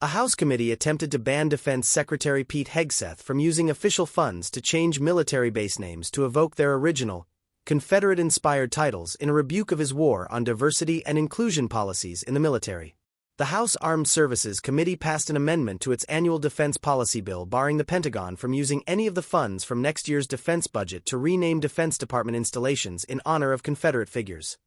A House committee attempted to ban Defense Secretary Pete Hegseth from using official funds to change military base names to evoke their original, Confederate-inspired titles in a rebuke of his war on diversity and inclusion policies in the military. The House Armed Services Committee passed an amendment to its annual defense policy bill barring the Pentagon from using any of the funds from next year's defense budget to rename Defense Department installations in honor of Confederate figures.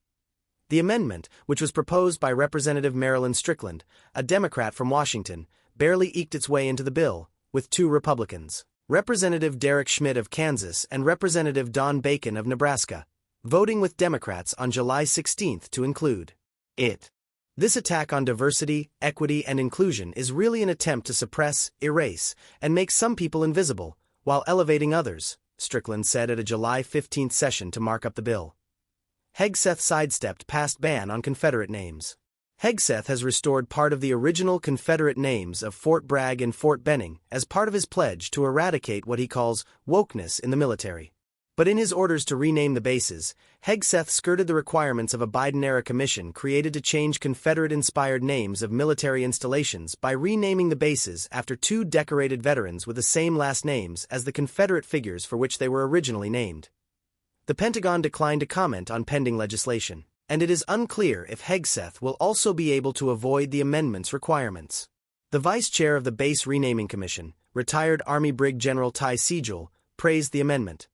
The amendment, which was proposed by Representative Marilyn Strickland, a Democrat from Washington, barely eked its way into the bill, with 2 Republicans, Representative Derek Schmidt of Kansas and Representative Don Bacon of Nebraska, voting with Democrats on July 16 to include it. This attack on diversity, equity, and inclusion is really an attempt to suppress, erase, and make some people invisible, while elevating others, Strickland said at a July 15 session to mark up the bill. Hegseth sidestepped past ban on Confederate names. Hegseth has restored part of the original Confederate names of Fort Bragg and Fort Benning as part of his pledge to eradicate what he calls wokeness in the military. But in his orders to rename the bases, Hegseth skirted the requirements of a Biden-era commission created to change Confederate-inspired names of military installations by renaming the bases after 2 decorated veterans with the same last names as the Confederate figures for which they were originally named. The Pentagon declined to comment on pending legislation, and it is unclear if Hegseth will also be able to avoid the amendment's requirements. The vice chair of the Base Renaming Commission, retired Army Brig General Ty Segel, praised the amendment.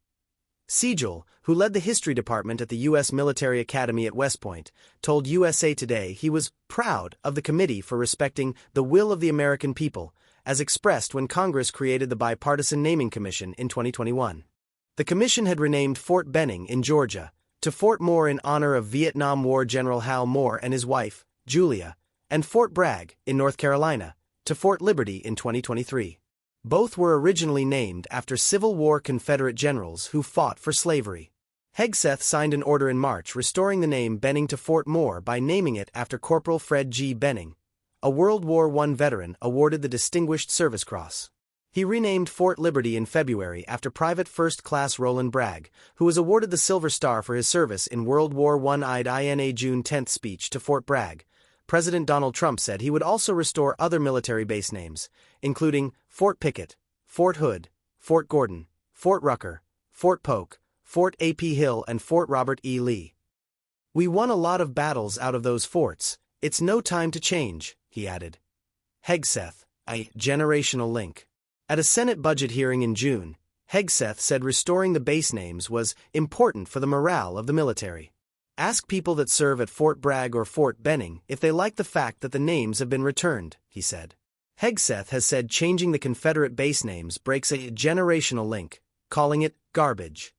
Segel, who led the history department at the U.S. Military Academy at West Point, told USA Today he was proud of the committee for respecting the will of the American people, as expressed when Congress created the Bipartisan Naming Commission in 2021. The commission had renamed Fort Benning in Georgia to Fort Moore in honor of Vietnam War General Hal Moore and his wife, Julia, and Fort Bragg in North Carolina to Fort Liberty in 2023. Both were originally named after Civil War Confederate generals who fought for slavery. Hegseth signed an order in March restoring the name Benning to Fort Moore by naming it after Corporal Fred G. Benning, a World War I veteran awarded the Distinguished Service Cross. He renamed Fort Liberty in February after Private First Class Roland Bragg, who was awarded the Silver Star for his service in World War I. In a June 10 speech to Fort Bragg, President Donald Trump said he would also restore other military base names, including Fort Pickett, Fort Hood, Fort Gordon, Fort Rucker, Fort Polk, Fort A.P. Hill, and Fort Robert E. Lee. "We won a lot of battles out of those forts. It's no time to change," he added. Hegseth, a generational link. At a Senate budget hearing in June, Hegseth said restoring the base names was important for the morale of the military. "Ask people that serve at Fort Bragg or Fort Benning if they like the fact that the names have been returned," he said. Hegseth has said changing the Confederate base names breaks a generational link, calling it garbage.